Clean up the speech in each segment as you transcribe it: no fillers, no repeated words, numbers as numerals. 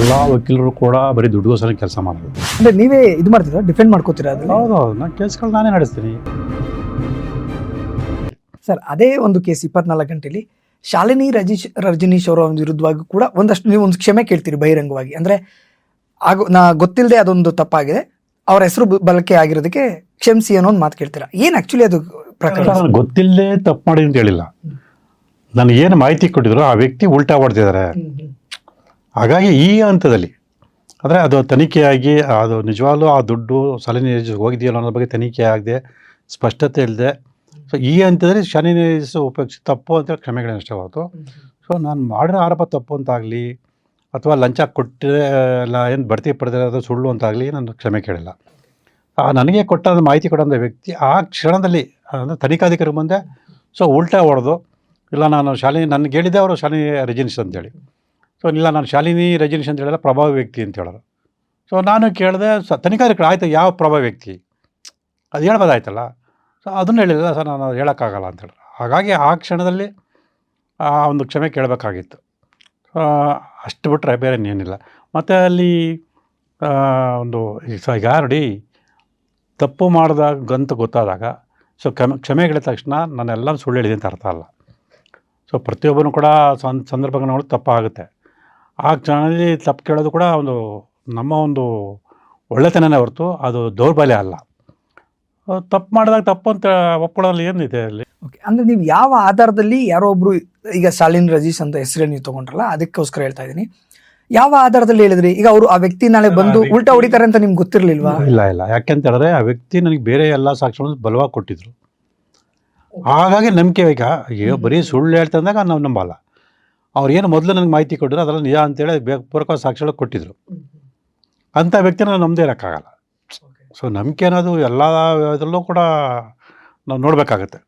ಎಲ್ಲ ವಕೀಲರು ಕೂಡ ಬರೀ ದುಡ್ಡುಗೋಸ್ಕರ ಕೆಲಸ ಮಾಡೋದು. ಅಂದ್ರೆ ನೀವೇ ಇದು ಮಾಡ್ತೀರಾ, ಡಿಫೆಂಡ್ ಮಾಡ್ಕೋತೀರಾ ಅದನ್ನ? ಹೌದು, ನಾನು ಕೇಸ್ಗಳು ನಾನೇ ನಡೆಸ್ತೀನಿ. ಸರ್, ಅದೇ ಒಂದು ಕೇಸ್ 24 ಗಂಟೆಲಿ ಶಾಲಿನಿ ರಜನೀಶ್ ಅವರ ಒಂದು ವಿರುದ್ಧವಾಗಿ ಕೂಡ ಒಂದಷ್ಟು ನೀವು ಒಂದು ಕ್ಷಮೆ ಕೇಳ್ತೀರಿ ಬಹಿರಂಗವಾಗಿ. ಅಂದ್ರೆ ಗೊತ್ತಿಲ್ಲದೆ ಅದೊಂದು ತಪ್ಪಾಗಿದೆ, ಅವರ ಹೆಸರು ಬಳಕೆ ಆಗಿರೋದಕ್ಕೆ ಕ್ಷಮಿಸಿ ಅನ್ನೋ ಒಂದು ಮಾತು ಕೇಳ್ತೀರಾ. ಏನ್ ಆಕ್ಚುಲಿ ಅದು ಪ್ರಕರಣ? ನಾನು ಗೊತ್ತಿಲ್ಲದೆ ತಪ್ಪು ಮಾಡಿ ಅಂತ ಹೇಳಿಲ್ಲ. ನನಗೇನು ಮಾಹಿತಿ ಕೊಟ್ಟಿದ್ರು ಆ ವ್ಯಕ್ತಿ ಉಲ್ಟಾ ಹೊಡೆದಿದ್ದಾರೆ. ಹಾಗಾಗಿ ಈ ಹಂತದಲ್ಲಿ ಅಂದರೆ ಅದು ತನಿಖೆಯಾಗಿ ಅದು ನಿಜವಾಗ್ಲೂ ಆ ದುಡ್ಡು ಶಾಲಿನಿ ಹೋಗಿದೆಯಲ್ಲ ಅನ್ನೋ ಬಗ್ಗೆ ತನಿಖೆ ಆಗದೆ ಸ್ಪಷ್ಟತೆ ಇಲ್ಲದೆ, ಸೊ ಈ ಹಂತದಲ್ಲಿ ಶಾಲಿನಿ ಉಪಯೋಗಿಸಿ ತಪ್ಪು ಅಂತೇಳಿ ಕ್ಷಮೆಗಳನ್ನ ಅಷ್ಟೇ ಹೊರತು, ಸೊ ನಾನು ಮಾಡಿರೋ ಆರೋಪ ತಪ್ಪು ಅಂತಾಗಲಿ ಅಥವಾ ಲಂಚ ಕೊಟ್ಟರೆ ಇಲ್ಲ ಏನು ಬಡ್ತಿ ಪಡೆದರೆ ಅದು ಸುಳ್ಳು ಅಂತಾಗಲಿ ನಾನು ಕ್ಷಮೆ ಕೇಳಿಲ್ಲ. ನನಗೆ ಕೊಟ್ಟ ಮಾಹಿತಿ ಕೊಟ್ಟಂಥ ವ್ಯಕ್ತಿ ಆ ಕ್ಷಣದಲ್ಲಿ ಅಂದರೆ ತನಿಖಾಧಿಕಾರಿ ಮುಂದೆ ಸೊ ಉಲ್ಟಾ ಹೊಡೆದು, ಇಲ್ಲ ನಾನು ಶಾಲಿನಿ ನನಗೆ ಹೇಳಿದ್ದೆ ಅವರು ಶಾಲಿನಿ ರಜನೀಶ್ ಅಂತೇಳಿ, ಸೊ ಇಲ್ಲ ನಾನು ಶಾಲಿನಿ ರಜನೀಶ್ ಅಂತ ಹೇಳಿಲ್ಲ ಪ್ರಭಾವಿ ವ್ಯಕ್ತಿ ಅಂತ ಹೇಳೋರು. ಸೊ ನಾನು ಕೇಳಿದೆ ತನಿಖಾಧಿಕಾರಿ ಆಯಿತು ಯಾವ ಪ್ರಭಾವಿ ವ್ಯಕ್ತಿ ಅದು ಹೇಳ್ಬೋದಾಯ್ತಲ್ಲ. ಸೊ ಅದನ್ನು ಹೇಳಿಲ್ಲ ಸರ್, ನಾನು ಹೇಳೋಕ್ಕಾಗಲ್ಲ ಅಂತ ಹೇಳಿದ್ರು. ಹಾಗಾಗಿ ಆ ಕ್ಷಣದಲ್ಲಿ ಆ ಒಂದು ಕ್ಷಮೆ ಕೇಳಬೇಕಾಗಿತ್ತು. ಅಷ್ಟು ಬಿಟ್ಟರೆ ಬೇರೆ ಏನಿಲ್ಲ. ಮತ್ತು ಅಲ್ಲಿ ಒಂದು ಈಗ ನೋಡಿ, ತಪ್ಪು ಮಾಡಿದಾಗಂತ ಗೊತ್ತಾದಾಗ ಸೊ ಕ್ಷಮೆ ಕೇಳಿದ ತಕ್ಷಣ ನಾನೆಲ್ಲ ಸುಳ್ಳು ಹೇಳಿದೆ ಅಂತ ಅರ್ಥ ಅಲ್ಲ. ಸೊ ಪ್ರತಿಯೊಬ್ಬರೂ ಕೂಡ ಸಂದರ್ಭಗಳು ತಪ್ಪಾಗುತ್ತೆ. ಆ ಕ್ಷಣದಲ್ಲಿ ತಪ್ಪು ಕೇಳೋದು ಕೂಡ ಒಂದು ನಮ್ಮ ಒಂದು ಒಳ್ಳೆತನನೇ ಹೊರತು ಅದು ದೌರ್ಬಲ್ಯ ಅಲ್ಲ. ತಪ್ಪು ಮಾಡಿದಾಗ ತಪ್ಪು ಅಂತ ಒಪ್ಕೊಳ್ಳೋಲ್ಲಿ ಏನಿದೆ ಅಲ್ಲಿ? ಓಕೆ, ಅಂದರೆ ನೀವು ಯಾವ ಆಧಾರದಲ್ಲಿ ಯಾರೋ ಒಬ್ರು, ಈಗ ಶಾಲಿನಿ ರಜೀಶ್ ಅಂತ ಹೆಸರೇ ನೀವು ತೊಗೊಂಡ್ರಲ್ಲ, ಅದಕ್ಕೋಸ್ಕರ ಹೇಳ್ತಾ ಇದ್ದೀನಿ, ಯಾವ ಆಧಾರದಲ್ಲಿ ಹೇಳಿದ್ರಿ? ಈಗ ಅವರು ಆ ವ್ಯಕ್ತಿ ನಾಳೆ ಬಂದು ಉಲ್ಟಾ ಹೊಡಿತಾರೆ ಅಂತ ನಿಮ್ಗೆ ಗೊತ್ತಿರಲಿಲ್ವಾ? ಇಲ್ಲ, ಯಾಕೆಂತ ಹೇಳಿದ್ರೆ ಆ ವ್ಯಕ್ತಿ ನನಗೆ ಬೇರೆ ಎಲ್ಲ ಸಾಕ್ಷ್ಯಗಳನ್ನು ಬಲವಾಗಿ ಕೊಟ್ಟಿದ್ರು. ಹಾಗಾಗಿ ನಂಬಿಕೆ ಈಗ ಬರೀ ಸುಳ್ಳು ಹೇಳ್ತಂದಾಗ ನಾವು ನಂಬಲ್ಲ. ಅವ್ರು ಏನು ಮೊದಲು ನನಗೆ ಮಾಹಿತಿ ಕೊಟ್ಟರು ಅದೆಲ್ಲ ನಿಜ ಅಂತೇಳಿ ಪೂರಕವಾದ ಸಾಕ್ಷ್ಯಗಳು ಕೊಟ್ಟಿದ್ರು. ಅಂಥ ವ್ಯಕ್ತಿನ ನಾವು ನಮ್ಮದೇ ಇರೋಕ್ಕಾಗಲ್ಲ. ಸೊ ನಂಬಿಕೆ ಅನ್ನೋದು ಎಲ್ಲ ಇದರಲ್ಲೂ ಕೂಡ ನಾವು ನೋಡಬೇಕಾಗತ್ತೆ.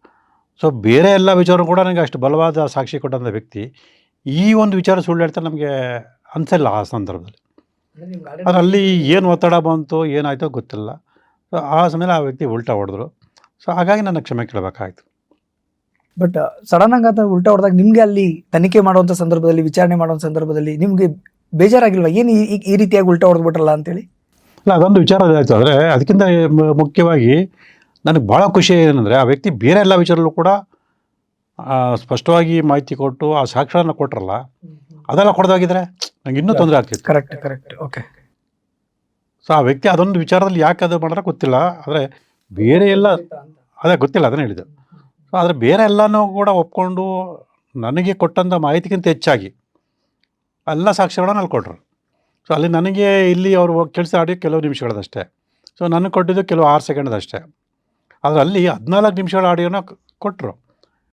ಸೊ ಬೇರೆ ಎಲ್ಲ ವಿಚಾರ ಕೂಡ ನನಗೆ ಅಷ್ಟು ಬಲವಾದ ಸಾಕ್ಷಿ ಕೊಟ್ಟಂಥ ವ್ಯಕ್ತಿ ಈ ಒಂದು ವಿಚಾರ ಸುಳ್ಳು ಹೇಳ್ತಾರೆ ನಮಗೆ ಅನಿಸಲ್ಲ ಆ ಸಂದರ್ಭದಲ್ಲಿ. ಅದರಲ್ಲಿ ಏನು ಒತ್ತಡ ಬಂತು ಏನಾಯಿತೋ ಗೊತ್ತಿಲ್ಲ. ಸೊ ಆ ಸಮಯ ಆ ವ್ಯಕ್ತಿ ಉಲ್ಟಾ ಹೊಡೆದ್ರು. ಸೊ ಹಾಗಾಗಿ ನನ್ನ ಕ್ಷಮೆ ಕೇಳಬೇಕಾಯ್ತು. ಬಟ್ ಸಡನ್ ಆಗಿ ಅದು ಉಲ್ಟಾ ಹೊಡೆದಾಗ ನಿಮಗೆ ಅಲ್ಲಿ ತನಿಖೆ ಮಾಡುವಂಥ ಸಂದರ್ಭದಲ್ಲಿ, ವಿಚಾರಣೆ ಮಾಡುವಂಥ ಸಂದರ್ಭದಲ್ಲಿ ನಿಮಗೆ ಬೇಜಾರಾಗಿಲ್ವಾ? ಏನು ಈ ರೀತಿಯಾಗಿ ಉಲ್ಟಾ ಹೊಡೆದ್ಬಿಟ್ರಲ್ಲ ಅಂತೇಳಿ? ಇಲ್ಲ, ಅದೊಂದು ವಿಚಾರ ಆಯಿತು. ಆದರೆ ಅದಕ್ಕಿಂತ ಮುಖ್ಯವಾಗಿ ನನಗೆ ಭಾಳ ಖುಷಿ ಏನಂದರೆ ಆ ವ್ಯಕ್ತಿ ಬೇರೆ ಎಲ್ಲ ವಿಚಾರಲ್ಲೂ ಕೂಡ ಸ್ಪಷ್ಟವಾಗಿ ಮಾಹಿತಿ ಕೊಟ್ಟು ಆ ಸಾಕ್ಷ್ಯನ ಕೊಟ್ರಲ್ಲ, ಅದೆಲ್ಲ ಕೊಡೋದಾಗಿದ್ರೆ ನಂಗೆ ಇನ್ನೂ ತೊಂದರೆ ಆಗ್ತಿತ್ತು. ಕರೆಕ್ಟ್. ಓಕೆ. ಸೊ ಆ ವ್ಯಕ್ತಿ ಅದೊಂದು ವಿಚಾರದಲ್ಲಿ ಯಾಕೆ ಅದು ಮಾಡಿದ್ರೆ ಗೊತ್ತಿಲ್ಲ. ಆದರೆ ಬೇರೆ ಎಲ್ಲ ಅದೇ ಗೊತ್ತಿಲ್ಲ, ಅದನ್ನೇ ಹೇಳಿದೆ. ಸೊ ಆದರೆ ಬೇರೆ ಎಲ್ಲನೂ ಕೂಡ ಒಪ್ಕೊಂಡು ನನಗೆ ಕೊಟ್ಟಂಥ ಮಾಹಿತಿಗಿಂತ ಹೆಚ್ಚಾಗಿ ಎಲ್ಲ ಸಾಕ್ಷ್ಯಗಳನ್ನ ಅಲ್ಲಿ ಕೊಟ್ಟರು. ಸೊ ಅಲ್ಲಿ ನನಗೆ ಇಲ್ಲಿ ಅವರು ಕೆಲಸ ಆಡಿ ಕೆಲವು ನಿಮಿಷಗಳದಷ್ಟೇ. ಸೊ ನನಗೆ ಕೊಟ್ಟಿದ್ದು ಕೆಲವು 6 ಸೆಕೆಂಡ್ದಷ್ಟೇ. ಆದರೆ ಅಲ್ಲಿ 14 ನಿಮಿಷಗಳ ಆಡಿಯೋನ ಕೊಟ್ಟರು.